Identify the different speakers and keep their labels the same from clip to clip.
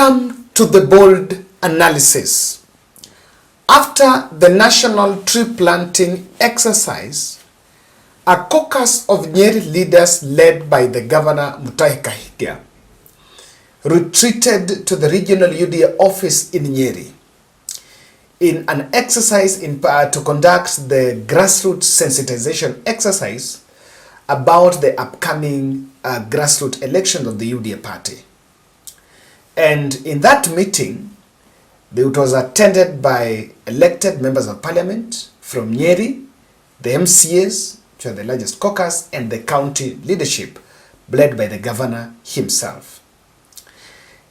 Speaker 1: come to the bold analysis. After the national tree planting exercise, a caucus of Nyeri leaders led by the governor Mutahi Kahiga retreated to the regional UDA office in Nyeri in an exercise to conduct the grassroots sensitization exercise about the upcoming grassroots election of the UDA party. And in that meeting, it was attended by elected members of parliament from Nyeri, the MCAs, which are the largest caucus, and the county leadership, led by the governor himself.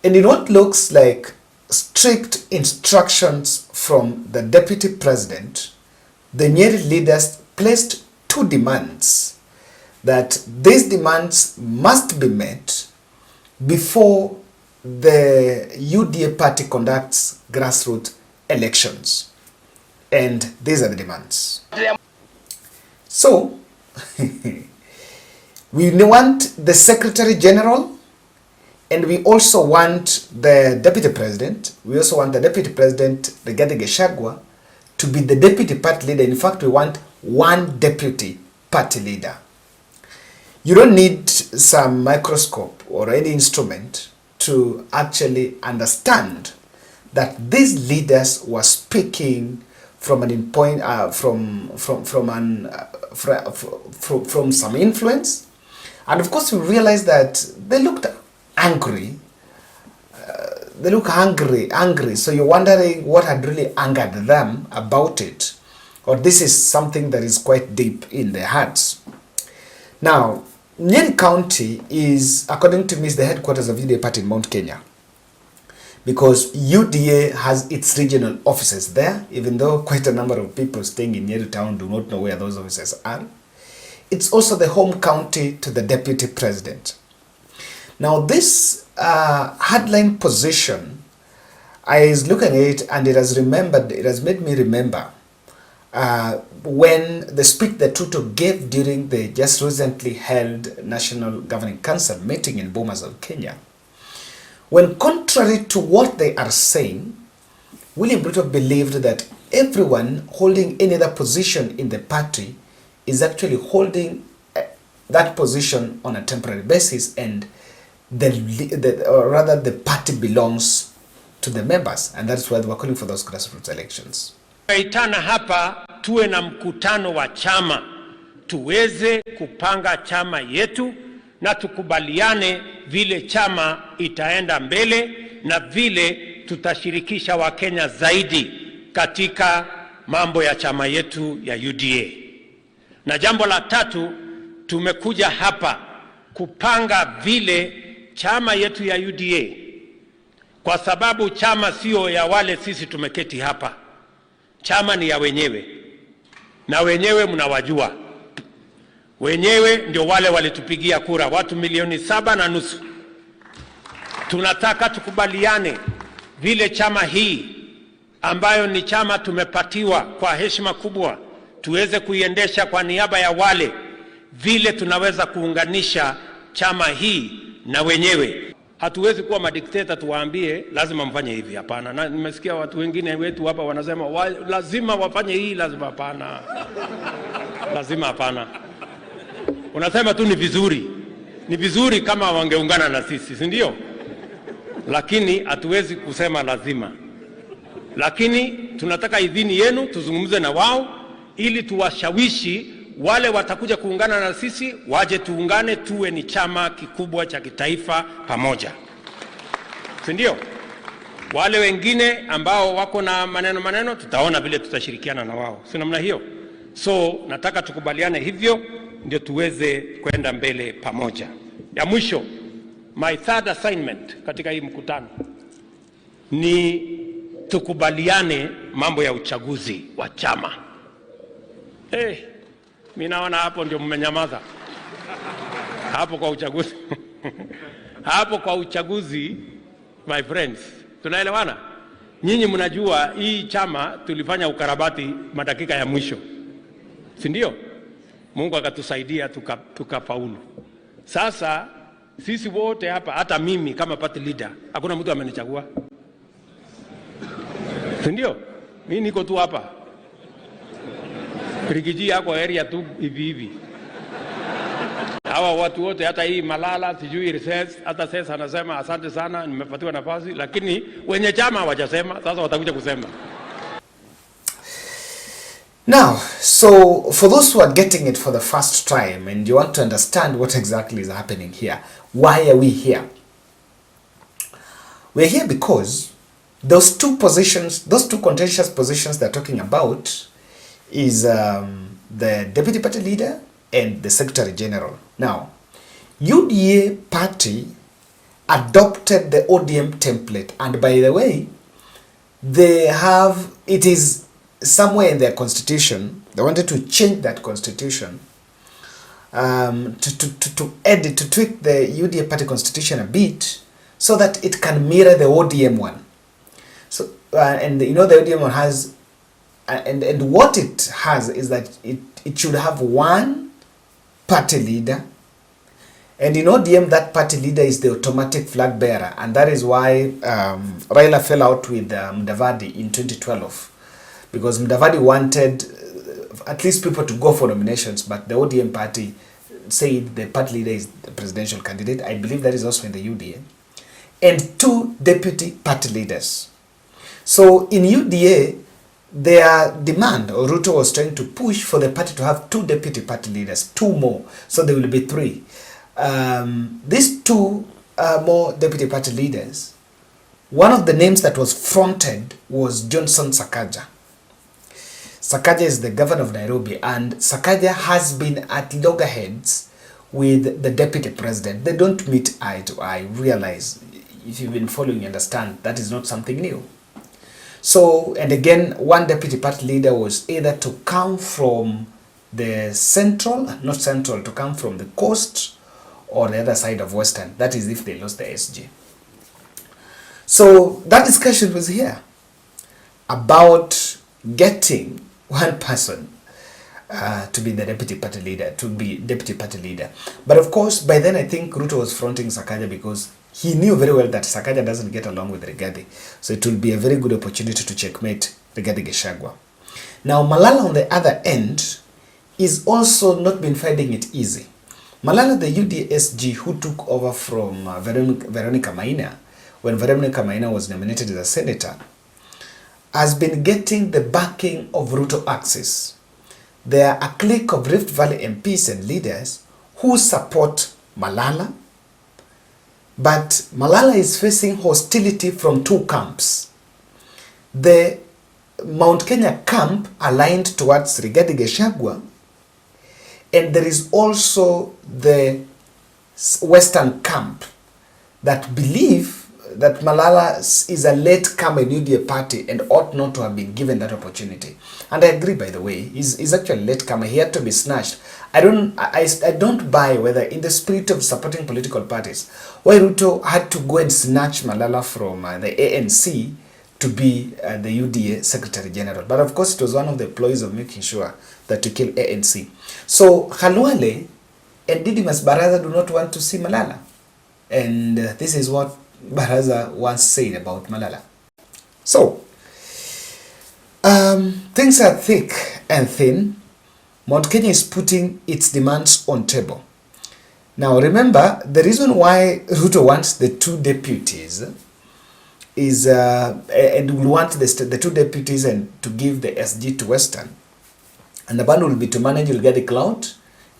Speaker 1: And in what looks like strict instructions from the deputy president, the Nyeri leaders placed two demands, that these demands must be met before the UDA party conducts grassroots elections. And these are the demands. So, we want the Secretary General, and we also want the Deputy President. We also want the Deputy President, the Rigathi Gachagua, to be the Deputy Party Leader. In fact, we want one Deputy Party Leader. You don't need some microscope or any instrument to actually understand that these leaders were speaking from from some influence, and of course we realize that they looked angry. They look angry. So you're wondering what had really angered them about it, or this is something that is quite deep in their hearts. Now, Nyeri County is, according to me, is the headquarters of UDA party in Mount Kenya, because UDA has its regional offices there, even though quite a number of people staying in Nyeri town do not know where those offices are. It's also the home county to the deputy president. Now this hardline position, I was looking at it and it has made me remember when the speech that Ruto gave during the just recently held National Governing Council meeting in Bomas of Kenya. When contrary to what they are saying, William Ruto believed that everyone holding any other position in the party is actually holding that position on a temporary basis, and the party belongs to the members, and that's why they were calling for those grassroots elections.
Speaker 2: Itana hapa tuwe na mkutano wa chama, tuweze kupanga chama yetu na tukubaliane vile chama itaenda mbele na vile tutashirikisha Wakenya zaidi katika mambo ya chama yetu ya UDA. Na jambo la tatu, tumekuja hapa kupanga vile chama yetu ya UDA, kwa sababu chama sio ya wale sisi tumeketi hapa. Chama ni ya wenyewe, na wenyewe mnawajua. Wenyewe ndio wale walitupigia kura, watu 7.5 milioni. Tunataka tukubaliane vile chama hii ambayo ni chama tumepatiwa kwa heshima kubwa, tuweze kuiendesha kwa niaba ya wale, vile tunaweza kuunganisha chama hii na wenyewe. Hatuwezi kuwa madikteta tuwaambie lazima mfanye hivi, hapana. Na nimesikia watu wengine wetu hapa wanasema lazima wafanye hii, lazima, hapana. Lazima, hapana. Unasema tu ni vizuri kama wangeungana na sisi, si ndio? Lakini hatuwezi kusema lazima. Lakini tunataka idhini yenu, tuzungumze na wao ili tuwashawishi wale watakuja kuungana na sisi, waje tuungane, tuwe ni chama kikubwa cha kitaifa pamoja, si ndio? Wale wengine ambao wako na maneno tutaona vile tutashirikiana na wao, si namna hiyo? So nataka tukubaliane hivyo ndio tuweze kwenda mbele pamoja. Ya mwisho, my third assignment katika hii mkutano ni tukubaliane mambo ya uchaguzi wa chama. Mimi naona hapo ndio mmenyamaza. Hapo kwa uchaguzi. Hapo kwa uchaguzi, my friends, tunaelewana? Nyinyi mnajua hii chama tulifanya ukarabati madakika ya mwisho, si ndio? Mungu akatusaidia tukafaulu. Sasa Sisi wote hapa, hata mimi kama party leader, hakuna mtu amenichagua. Ndio? Mimi niko tu hapa. Kirikiji yako area tu hivi. Hawa watu wote, hata hii Malala, sijui research, hata sasa anasema asante sana nimepatiwa nafasi, lakini wenye chama hawajasema, sasa watakuja kusema.
Speaker 1: Now, so for those who are getting it for the first time and you want to understand what exactly is happening here, why are we here? We're here because those two positions, those two contentious positions they're talking about is the deputy party leader and the secretary general. Now, UDA party adopted the ODM template, and by the way, they have, it is somewhere in their constitution, they wanted to change that constitution to edit, to tweak the UDA party constitution a bit so that it can mirror the ODM one. So, and you know the ODM one has, and what it has is that it should have one party leader, and in ODM that party leader is the automatic flag bearer, and that is why Raila fell out with Mudavadi in 2012, because Mudavadi wanted at least people to go for nominations, but the ODM party said the party leader is the presidential candidate. I believe that is also in the UDA, and two deputy party leaders. So in UDA, their demand, or Ruto was trying to push for the party to have two deputy party leaders, two more, so there will be three. These two more deputy party leaders, one of the names that was fronted was Johnson Sakaja. Sakaja is the governor of Nairobi, and Sakaja has been at loggerheads with the deputy president. They don't meet eye to eye. Realize, if you've been following, you understand that is not something new. So, and again, one deputy party leader was either to come from the central, not central, to come from the coast or the other side of Western. That is if they lost the SG. So that discussion was here about getting one person to be the deputy party leader, to be deputy party leader. But of course, by then I think Ruto was fronting Sakaja because he knew very well that Sakaja doesn't get along with Rigathi. So it will be a very good opportunity to checkmate Rigathi Gachagua. Now, Malala on the other end is also not been finding it easy. Malala, the UDA-SG who took over from Veronica Maina, when Veronica Maina was nominated as a senator, has been getting the backing of Ruto Axis. There are a clique of Rift Valley MPs and leaders who support Malala, but Malala is facing hostility from two camps. The Mount Kenya camp aligned towards Rigathi Gachagua, and there is also the Western camp that believe that Malala is a latecomer in UDA party and ought not to have been given that opportunity. And I agree, by the way, he's actually a latecomer. He had to be snatched. I don't buy whether in the spirit of supporting political parties, why Ruto had to go and snatch Malala from the ANC to be the UDA Secretary General. But of course, it was one of the ploys of making sure that to kill ANC. So Khalwale and Didymus Baraza do not want to see Malala. And this is what Baraza once said about Malala. So, things are thick and thin. Mount Kenya is putting its demands on table. Now remember, the reason why Ruto wants the two deputies is, and will want the two deputies and to give the SG to Western. And the one will be to manage, will get the crowd.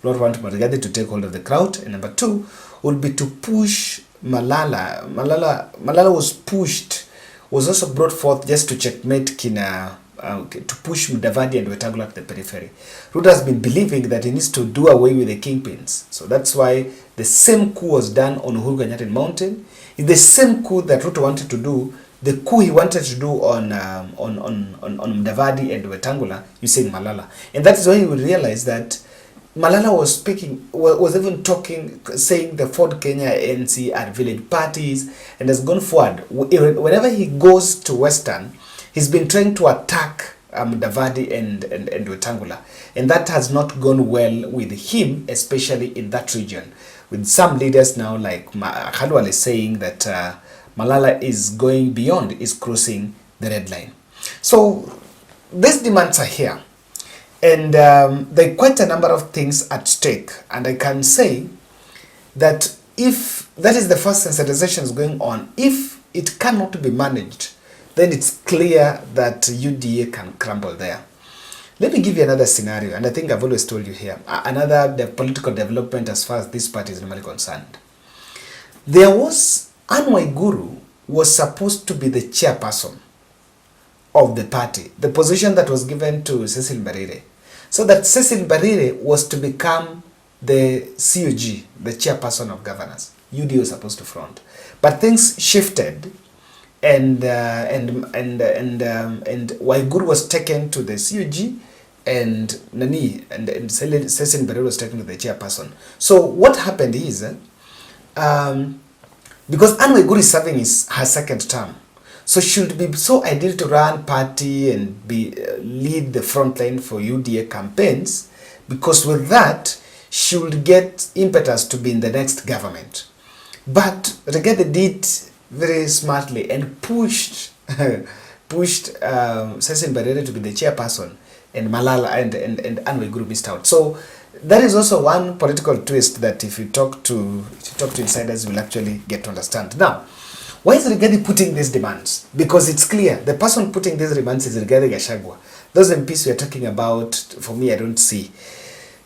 Speaker 1: Not want Rigathi to take hold of the crowd. And number two will be to push Malala. Malala was pushed, was also brought forth just to checkmate Kina, to push Mudavadi and Wetangula to the periphery. Ruto has been believing that he needs to do away with the kingpins. So that's why the same coup was done on Uhuru Kenyatta Mountain. It's the same coup that Ruto wanted to do, the coup he wanted to do on Mudavadi and Wetangula using Malala. And that is why he would realize that Malala was speaking, was even talking, saying the Ford Kenya ANC are village parties, and has gone forward. Whenever he goes to Western, he's been trying to attack Mudavadi and Wetangula, and that has not gone well with him, especially in that region. with some leaders now like Khalwale saying that Malala is going beyond, is crossing the red line. So these demands are here, and there are quite a number of things at stake, and I can say that if that is the first sensitization going on, if it cannot be managed, then it's clear that UDA can crumble there. Let me give you another scenario, and I think I've always told you here, the political development as far as this party is normally concerned. There was, Anne Waiguru was supposed to be the chairperson of the party, the position that was given to Cecil Mbarire. So that Cecil Mbarire was to become the COG, the chairperson of governors. UDA was supposed to front. But things shifted, and Waiguru was taken to the COG, and Cecil Mbarire was taken to the chairperson. So what happened is, because Anne Waiguru is serving her second term, so she should be so ideal to run party and lead the front line for UDA campaigns, because with that she would get impetus to be in the next government. But Rigathi did very smartly and pushed Cecil Mbarire to be the chairperson, and Malala and Anne Waiguru missed out. So that is also one political twist that if you talk to insiders, you will actually get to understand. Now, why is Rigathi putting these demands? Because it's clear the person putting these demands is Rigathi Gachagua. Those MPs we are talking about, for me, I don't see.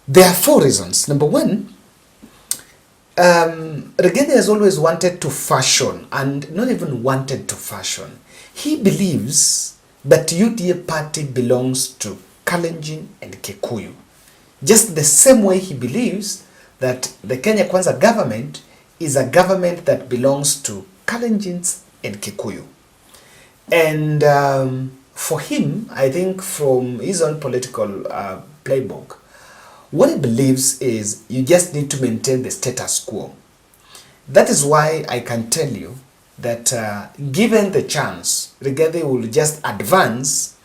Speaker 1: There are 4 reasons. Number one, Rigathi has always wanted to fashion, and not even wanted to fashion. He believes that UDA party belongs to Kalenjin and Kikuyu. Just the same way he believes that the Kenya Kwanza government is a government that belongs to Kalenjins and Kikuyu. And for him, I think from his own political playbook, what he believes is you just need to maintain the status quo. That is why I can tell you that given the chance, Rigathi will just advance,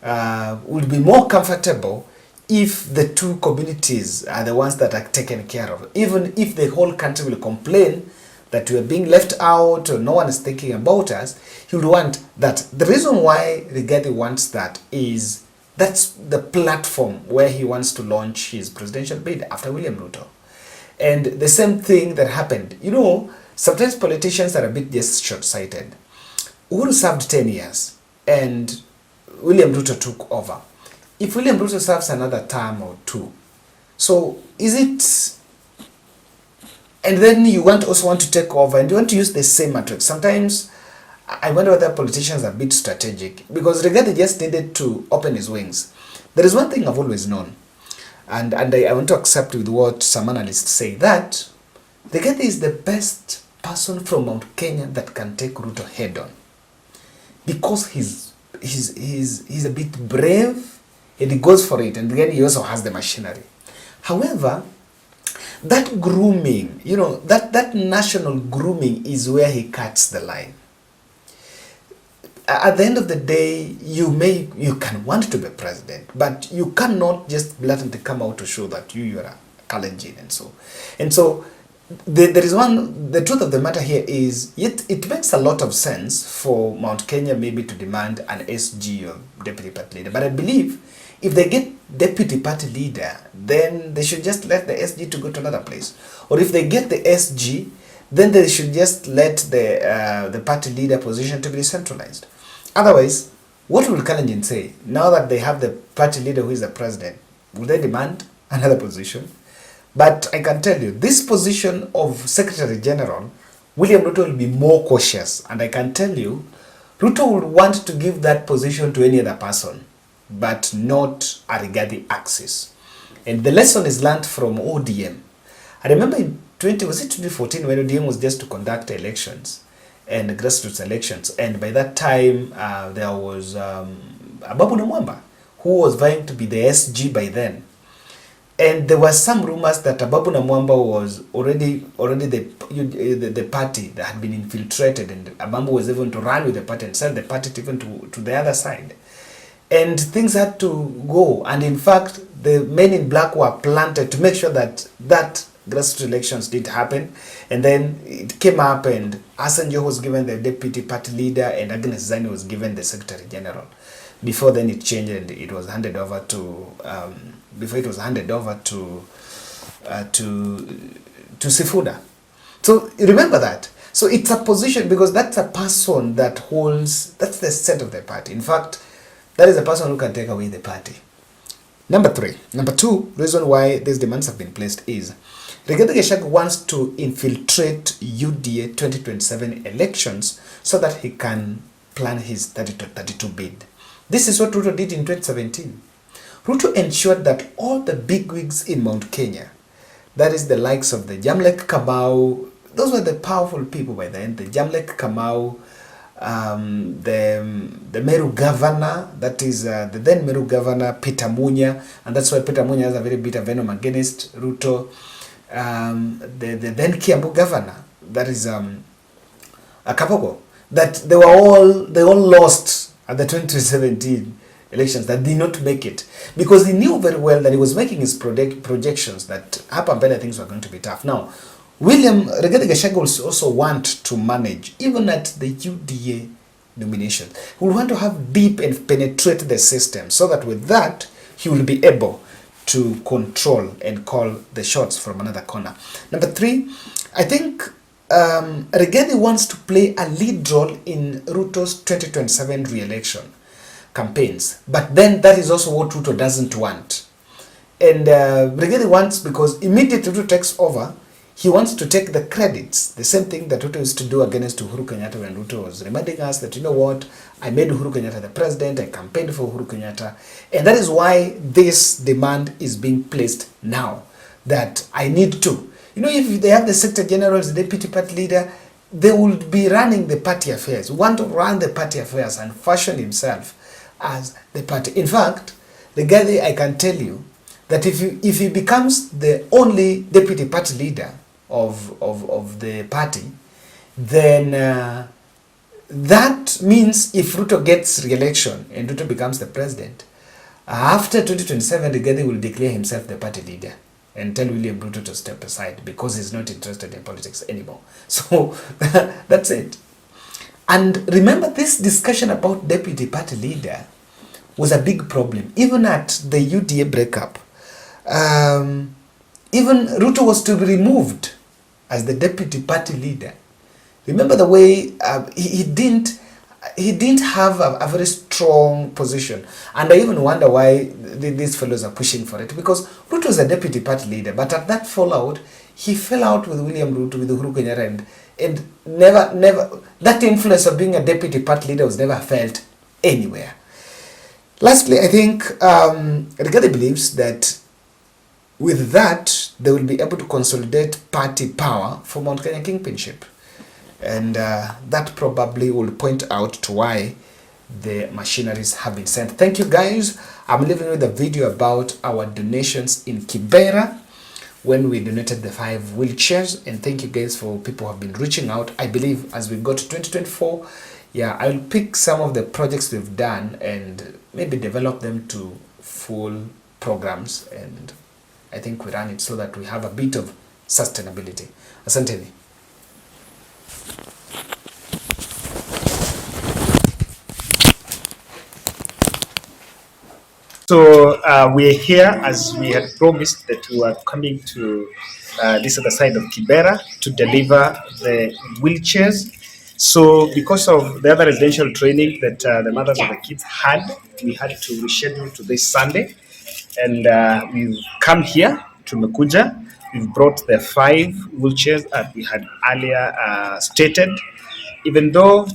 Speaker 1: will be more comfortable if the two communities are the ones that are taken care of. Even if the whole country will complain that we are being left out or no one is thinking about us, he would want that. The reason why Rigathi wants that is that's the platform where he wants to launch his presidential bid after William Ruto. And the same thing that happened, you know, sometimes politicians are a bit just short-sighted. Uhuru served 10 years and William Ruto took over. If William Ruto serves another term or 2, so is it, and then you also want to take over and you want to use the same matrix. Sometimes I wonder whether politicians are a bit strategic, because Rigathi just needed to open his wings. There is one thing I've always known, and I want to accept with what some analysts say, that Rigathi is the best person from Mount Kenya that can take Ruto head on, because he's a bit brave and he goes for it, and then he also has the machinery. However, that grooming, you know, that national grooming is where he cuts the line. At the end of the day, you can want to be president, but you cannot just blatantly come out to show that you are a Kalenjin and so. And so there is the truth of the matter here is, it makes a lot of sense for Mount Kenya maybe to demand an SG or deputy party leader. But I believe if they get deputy party leader, then they should just let the SG to go to another place. Or if they get the SG, then they should just let the party leader position to be decentralized. Otherwise, what will Kalenjin say? Now that they have the party leader who is the president, will they demand another position? But I can tell you, this position of Secretary General, William Ruto will be more cautious. And I can tell you, Ruto would want to give that position to any other person, but not a Rigathi axis. And the lesson is learned from ODM. I remember in 2014 when ODM was just to conduct elections and grassroots elections, and by that time there was Ababu Namwamba, who was vying to be the SG by then. And there were some rumors that Ababu Namwamba was already the party that had been infiltrated, and Ababu was even to run with the party and sell the party even to the other side. And things had to go, and in fact the men in black were planted to make sure that grassroots elections did happen, and then it came up and Asanjo was given the deputy party leader and Agnes Zani was given the secretary general. Before then it changed and it was handed over to to Sifuda. So remember that. So it's a position because that's a person that holds, that's the set of the party. In fact, that is a person who can take away the party. Number two reason why these demands have been placed is Rigathi Gachagua wants to infiltrate UDA 2027 elections so that he can plan his 32 bid. This is what Ruto did in 2017. Ruto ensured that all the bigwigs in Mount Kenya, that is the likes of the Jamlek Kamau, those were the powerful people by then, the Jamlek Kamau, the Meru governor, that is the then Meru governor Peter Munya, and that's why Peter Munya has a very bitter venom against Ruto. The then Kiambu governor, that is Akapogo, that they all lost at the 2017 elections, that did not make it because he knew very well that he was making his projections that hapa mbele things were going to be tough. Now Rigathi Gachagua also want to manage, even at the UDA nomination, he will want to have deep and penetrate the system so that with that, he will be able to control and call the shots from another corner. Number three, I think Rigathi wants to play a lead role in Ruto's 2027 re-election campaigns. But then that is also what Ruto doesn't want. And Rigathi wants, because immediately Ruto takes over, he wants to take the credits, the same thing that Ruto used to do against Uhuru Kenyatta when Ruto was reminding us that, you know what, I made Uhuru Kenyatta the president, I campaigned for Uhuru Kenyatta, and that is why this demand is being placed now, that I need to. You know, if they have the secretary general as the deputy party leader, they will be running the party affairs. We want to run the party affairs and fashion himself as the party. In fact, Rigathi, I can tell you that if he becomes the only deputy party leader of the party, then that means if Ruto gets re-election and Ruto becomes the president, after 2027, Rigathi will declare himself the party leader and tell William Ruto to step aside because he's not interested in politics anymore. So that's it. And remember, this discussion about deputy party leader was a big problem. Even at the UDA breakup, even Ruto was to be removed as the deputy party leader. Remember the way he didn't have a very strong position. And I even wonder why these fellows are pushing for it, because Ruto was a deputy party leader, but at that fallout, he fell out with William Ruto, with Uhuru Kenyatta, and never that influence of being a deputy party leader was never felt anywhere. Lastly, I think Rigathi believes that with that, they will be able to consolidate party power for Mount Kenya kingpinship. And that probably will point out to why the machineries have been sent. Thank you, guys. I'm leaving with a video about our donations in Kibera when we donated the 5 wheelchairs. And thank you, guys, for people who have been reaching out. I believe as we go to 2024, yeah, I'll pick some of the projects we've done and maybe develop them to full programs, and I think we run it so that we have a bit of sustainability. Asanteni. So we're here as we had promised that we were coming to this other side of Kibera to deliver the wheelchairs. So because of the other residential training that the mothers of the kids had, we had to reschedule to this Sunday. And we've come here to Mekuja. We've brought the 5 wheelchairs that we had earlier stated. Even though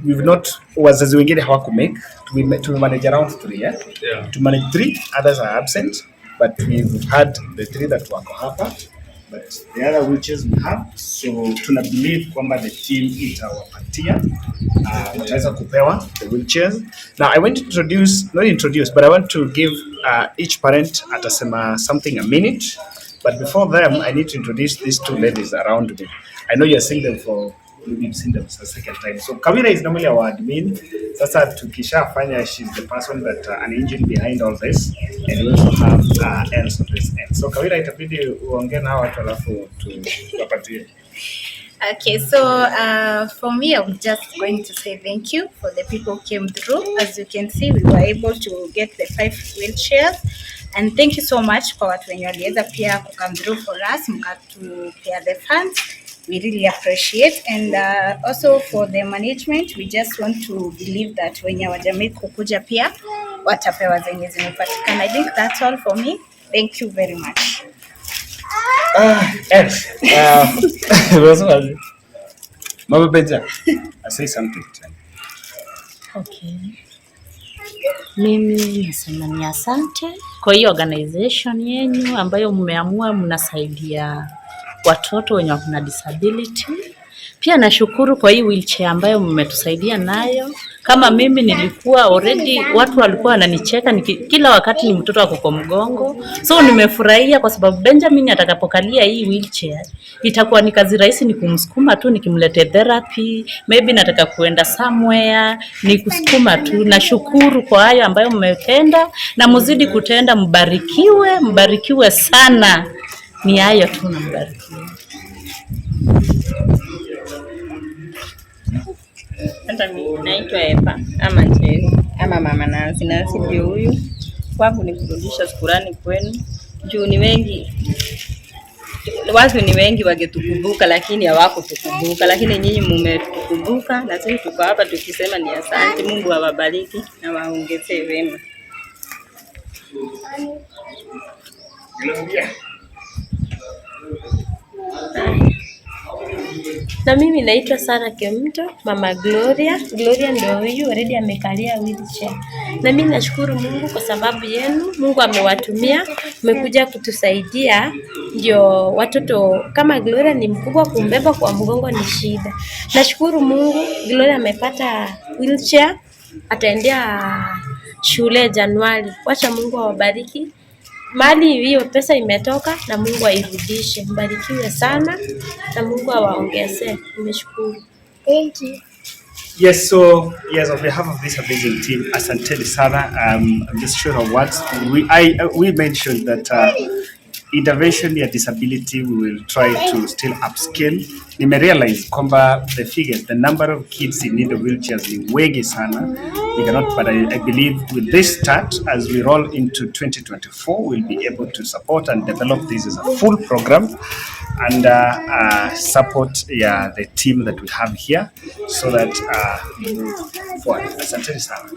Speaker 1: we've not, wazazi wengine hawakumake, we manage around 3, yeah? Yeah. To manage 3, others are absent, but we've had the 3 that wako hapa, but the other wheelchairs we have. So tuna believe kwamba the team itawapatia wataweza kupewa the wheelchairs. Now I want to not introduce, but I want to give each parent atasema something a minute. But before them, I need to introduce these 2 ladies around me. I know you're seeing them for we've seen them the second time. So Kibera is normally our admin. Sasa tukishafanya, she's the person that an engine behind all this, and we also have else on this end. So Kibera, itabidi uongee na watu alafu tuwapatie.
Speaker 3: Okay, so for me, I'm just going to say thank you for the people who came through. As you can see, we were able to get the 5 wheelchairs, and thank you so much for what when you waliweza pia to come through for us, mkatupea the funds. We really appreciate, and also for the management, we just want to believe that when you wajamii kukuja pia watapewa zenye zimepatikana. I think that's all for me. Thank you very much.
Speaker 1: Yes. Mama Benja, I say something.
Speaker 4: Okay. Mimi nasema ni asante kwa hiyo organization yenu ambayo mmeamua mnasaidia watoto wenye wana disability. Pia nashukuru kwa hii wheelchair ambayo mmetusaidia nayo. Kama mimi nilikuwa already, watu walikuwa wananicheka kila wakati ni mtoto wako kwa mgongo. So nimefurahia kwa sababu Benjamin atakapokalia hii wheelchair itakuwa ni kazi rahisi, ni kumsukuma tu, nikimlete therapy, maybe nataka kuenda somewhere, ni kusukuma tu. Nashukuru kwa hayo ambayo mmetenda, na mzidi kutenda. Mbarikiwe sana. Ni hayo tu, na mbarikiwe.
Speaker 5: Hata mimi naitwa Eva ama Njeri ama Mama Nancy. Nancy ndio huyu. Kwangu ni kurudisha shukrani kwenu. Juu ni wengi, watu ni wengi wangetukumbuka lakini hawakutukumbuka, lakini nyinyi mmetukumbuka, na sisi tuko hapa tukisema ni asante. Mungu awabariki na waongezee wema.
Speaker 6: Na mimi naitwa Sara Kemto, Mama Gloria. Gloria ndio huyu already amekalia wheelchair. Na mimi nashukuru Mungu kwa sababu yenu. Mungu amewatumia, mmekuja kutusaidia. Ndio watoto kama Gloria ni mkubwa, kumbeba kwa mgongo ni shida. Nashukuru Mungu, Gloria amepata wheelchair, ataendea shule Januari. Wacha Mungu awabariki. Mali hiyo pesa imetoka, na Mungu airudishe. Mbarikiwe sana na Mungu awaongezee. Nimeshukuru. Thank you.
Speaker 1: Yes, so yes, on behalf of this amazing team, asante sana. I'm just short of words. We mentioned that intervention ya disability, we will try to still upscale. Nimerealize kwamba the number of kids in need of wheelchairs ni wengi sana. We cannot, but I believe with this start, as we roll into 2024, we'll be able to support and develop this as a full program, and support the team that we have here, so that we move forward. Asante sana.